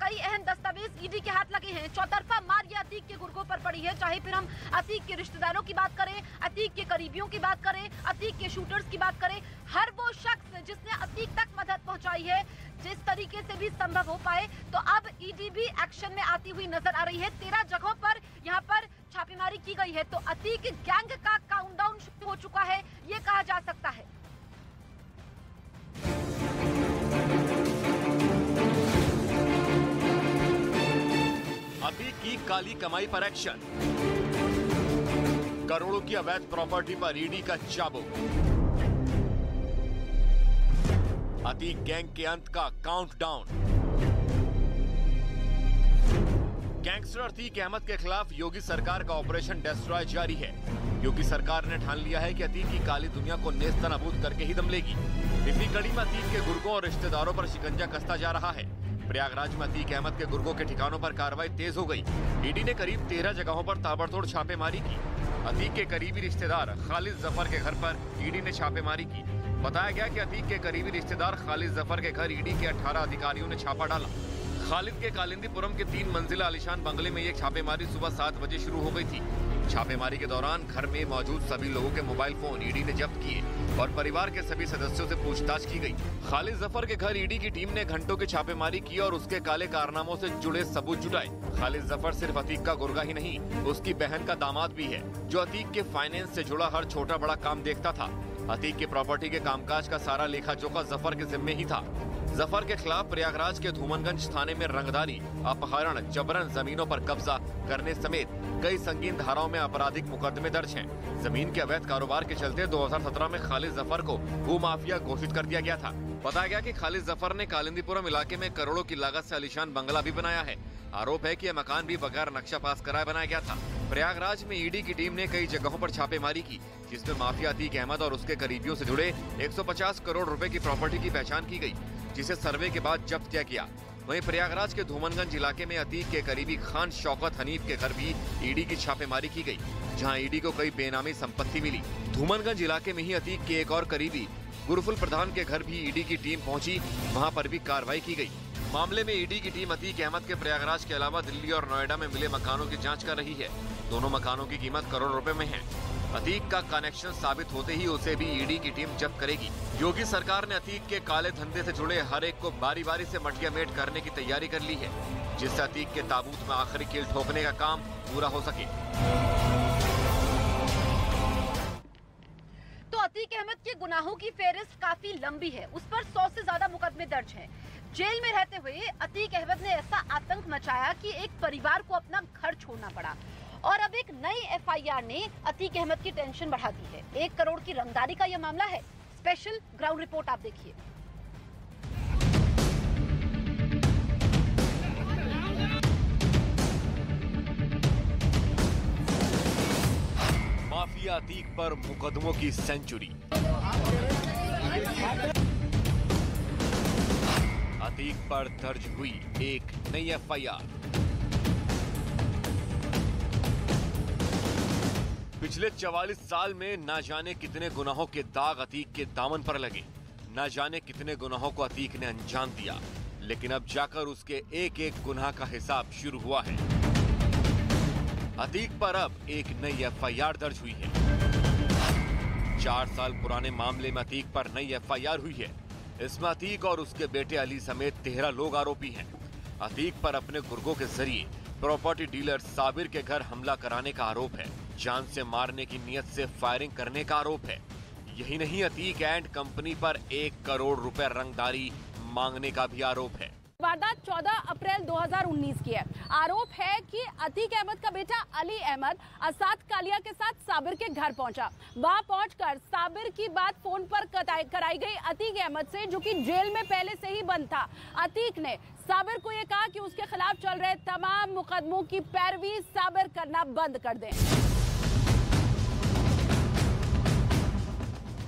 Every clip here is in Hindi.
कई अहम दस्तावेज ईडी के हाथ लगे हैं। चौतरफा मार ये अतीक के गुर्गों पर पड़ी है, चाहे फिर हम अतीक के रिश्तेदारों की बात करें, अतीक के करीबियों की बात करें, अतीक के शूटर्स की बात करें। हर वो शख्स जिसने अतीक तक मदद पहुंचाई है, जिस तरीके से भी संभव हो पाए, तो अब ईडी भी एक्शन में आती हुई नजर आ रही है। 13 जगहों पर यहाँ पर छापेमारी की गई है, तो अतीक गैंग का काउंटडाउन शुरू हो चुका है, ये कहा जा सकता है। अतीक की काली कमाई पर एक्शन, करोड़ों की अवैध प्रॉपर्टी पर ईडी का चाबुक, अतीक गैंग के अंत का काउंटडाउन। गैंगस्टर अतीक अहमद के खिलाफ योगी सरकार का ऑपरेशन डिस्ट्रॉय जारी है। योगी सरकार ने ठान लिया है कि अतीक की काली दुनिया को नेस्तनाबूद करके ही दम लेगी। इसी कड़ी में अतीक के गुर्गों और रिश्तेदारों पर शिकंजा कसता जा रहा है। प्रयागराज में अतीक अहमद के गुर्गों के ठिकानों पर कार्रवाई तेज हो गई। ईडी ने करीब 13 जगहों पर ताबड़तोड़ छापेमारी की। अतीक के करीबी रिश्तेदार खालिद जफर के घर पर ईडी ने छापेमारी की। बताया गया कि अतीक के करीबी रिश्तेदार खालिद जफर के घर ईडी के 18 अधिकारियों ने छापा डाला। खालिद के कालिंदीपुरम के 3 मंजिला आलीशान बंगले में ये छापेमारी सुबह 7 बजे शुरू हो गई थी। छापेमारी के दौरान घर में मौजूद सभी लोगों के मोबाइल फोन ईडी ने जब्त किए और परिवार के सभी सदस्यों से पूछताछ की गई। खालिद जफर के घर ईडी की टीम ने घंटों की छापेमारी की और उसके काले कारनामों से जुड़े सबूत जुटाए। खालिद जफर सिर्फ अतीक का गुर्गा ही नहीं, उसकी बहन का दामाद भी है, जो अतीक के फाइनेंस से जुड़ा हर छोटा बड़ा काम देखता था। अतीक के प्रॉपर्टी के कामकाज का सारा लेखा जोखा जफर के जिम्मे ही था। जफर के खिलाफ प्रयागराज के धूमनगंज थाने में रंगदारी, अपहरण, जबरन जमीनों पर कब्जा करने समेत कई संगीन धाराओं में आपराधिक मुकदमे दर्ज हैं। जमीन के अवैध कारोबार के चलते 2017 में खालिद जफर को भूमाफिया घोषित कर दिया गया था। बताया गया कि खालिद जफर ने कालिंदीपुरम इलाके में करोड़ों की लागत से आलीशान बंगला भी बनाया है। आरोप है कि यह मकान भी बगैर नक्शा पास कराए बनाया गया था। प्रयागराज में ईडी की टीम ने कई जगहों पर छापेमारी की, जिसमें माफिया अतीक अहमद और उसके करीबियों से जुड़े 150 करोड़ रुपए की प्रॉपर्टी की पहचान की गई, जिसे सर्वे के बाद जब्त किया गया। वहीं प्रयागराज के धूमनगंज इलाके में अतीक के करीबी खान शौकत हनीफ के घर भी ईडी की छापेमारी की गई, जहां ईडी को कई बेनामी संपत्ति मिली। धूमनगंज इलाके में ही अतीक के एक और करीबी गुरफुल प्रधान के घर भी ईडी की टीम पहुंची, वहां पर भी कार्रवाई की गई। मामले में ईडी की टीम अतीक अहमद के प्रयागराज के अलावा दिल्ली और नोएडा में मिले मकानों की जांच कर रही है। दोनों मकानों की कीमत करोड़ रुपए में है। अतीक का कनेक्शन साबित होते ही उसे भी ईडी की टीम जब्त करेगी। योगी सरकार ने अतीक के काले धंधे से जुड़े हर एक को बारी बारी से मटिया मेट करने की तैयारी कर ली है, जिससे अतीक के ताबूत में आखिरी कील ठोकने का काम पूरा हो सके। तो अतीक अहमद के गुनाहों की फेहरिस्त काफी लंबी है, उस पर 100 से ज्यादा मुकदमे दर्ज हैं। जेल में रहते हुए अतीक अहमद ने ऐसा आतंक मचाया कि एक परिवार को अपना घर छोड़ना पड़ा, और अब एक नई एफआईआर ने अतीक अहमद की टेंशन बढ़ा दी है। 1 करोड़ की रंगदारी का यह मामला है। स्पेशल ग्राउंड रिपोर्ट आप देखिए। माफिया अतीक पर मुकदमों की सेंचुरी। अतीक पर दर्ज हुई एक नई एफआईआर। पिछले 44 साल में ना जाने कितने गुनाहों के दाग अतीक के दामन पर लगे, ना जाने कितने गुनाहों को अतीक ने अंजाम दिया, लेकिन अब जाकर उसके एक एक गुनाह का हिसाब शुरू हुआ है। अतीक पर अब एक नई एफआईआर दर्ज हुई है। 4 साल पुराने मामले में अतीक पर नई एफआईआर हुई है। इसमें अतीक और उसके बेटे अली समेत 13 लोग आरोपी हैं। अतीक पर अपने गुर्गों के जरिए प्रॉपर्टी डीलर साबिर के घर हमला कराने का आरोप है। जान से मारने की नीयत से फायरिंग करने का आरोप है। यही नहीं, अतीक एंड कंपनी पर 1 करोड़ रुपए रंगदारी मांगने का भी आरोप है। वारदात 14 अप्रैल 2019 की है। आरोप है कि अतीक अहमद का बेटा अली अहमद असाद कालिया के साथ साबिर के घर पहुंचा। वहां पहुंचकर साबिर की बात फोन पर कराई गई अतीक अहमद से, जो कि जेल में पहले से ही बंद था। अतीक ने साबिर को यह कहा कि उसके खिलाफ चल रहे तमाम मुकदमों की पैरवी साबिर करना बंद कर दें।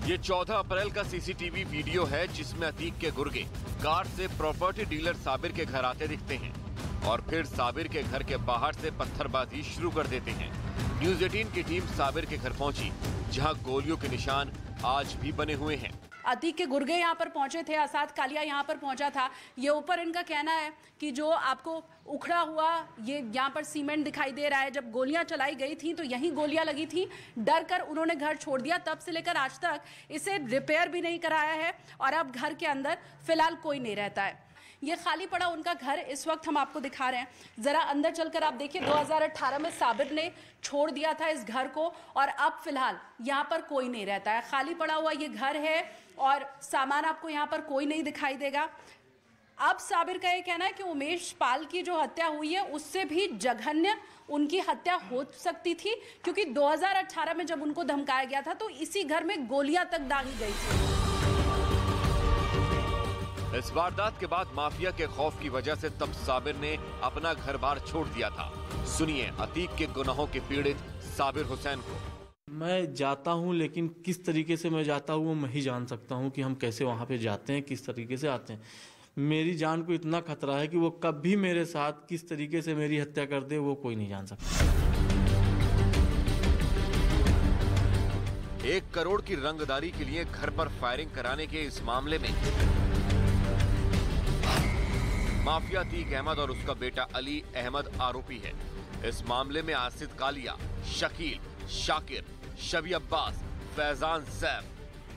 ये 14 अप्रैल का सीसीटीवी वीडियो है, जिसमें अतीक के गुर्गे कार से प्रॉपर्टी डीलर साबिर के घर आते दिखते हैं और फिर साबिर के घर के बाहर से पत्थरबाजी शुरू कर देते हैं। न्यूज़ 18 की टीम साबिर के घर पहुंची, जहां गोलियों के निशान आज भी बने हुए हैं। अतीक के गुर्गे यहाँ पर पहुंचे थे, असाद कालिया यहाँ पर पहुंचा था। ये ऊपर इनका कहना है कि जो आपको उखड़ा हुआ ये यहाँ पर सीमेंट दिखाई दे रहा है, जब गोलियां चलाई गई थी तो यहीं गोलियां लगी थी, डर कर उन्होंने घर छोड़ दिया। तब से लेकर आज तक इसे रिपेयर भी नहीं कराया है और अब घर के अंदर फिलहाल कोई नहीं रहता है। ये खाली पड़ा उनका घर इस वक्त हम आपको दिखा रहे हैं। जरा अंदर चलकर आप देखिए, 2018 में साबिर ने छोड़ दिया था इस घर को और अब फिलहाल यहाँ पर कोई नहीं रहता है। खाली पड़ा हुआ ये घर है और सामान आपको यहाँ पर कोई नहीं दिखाई देगा। अब साबिर का ये कहना है कि उमेश पाल की जो हत्या हुई है उससे भी जघन्य उनकी हत्या हो सकती थी, क्योंकि 2018 में जब उनको धमकाया गया था तो इसी घर में गोलियां तक दागी गई थी। इस वारदात के बाद माफिया के खौफ की वजह से तब साबिर ने अपना घर बार छोड़ दिया था। सुनिए अतीक के गुनाहों के पीड़ित साबिर हुसैन को। मैं जाता हूं, लेकिन किस तरीके से मैं जाता हूं वो मैं ही जान सकता हूं कि हम कैसे वहां पे जाते हैं, किस तरीके से आते हैं। मेरी जान को इतना खतरा है कि वो कभी मेरे साथ किस तरीके से मेरी हत्या कर दे वो कोई नहीं जान सकता। 1 करोड़ की रंगदारी के लिए घर पर फायरिंग कराने के इस मामले में माफिया अतीक अहमद और उसका बेटा अली अहमद आरोपी है। इस मामले में आसिद कालिया, शकील, शाकिर, शबी अब्बास, फैजान सैफ,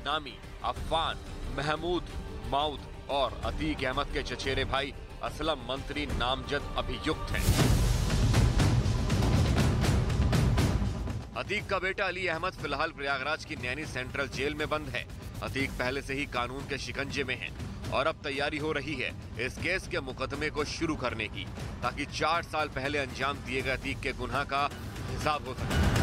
नामी, अफान, महमूद, माउद और अतीक अहमद के चचेरे भाई असलम मंत्री नामजद अभियुक्त हैं। अतीक का बेटा अली अहमद फिलहाल प्रयागराज की नैनी सेंट्रल जेल में बंद है। अतीक पहले से ही कानून के शिकंजे में है और अब तैयारी हो रही है इस केस के मुकदमे को शुरू करने की, ताकि 4 साल पहले अंजाम दिए गए अतीक के गुनाह का हिसाब हो सके।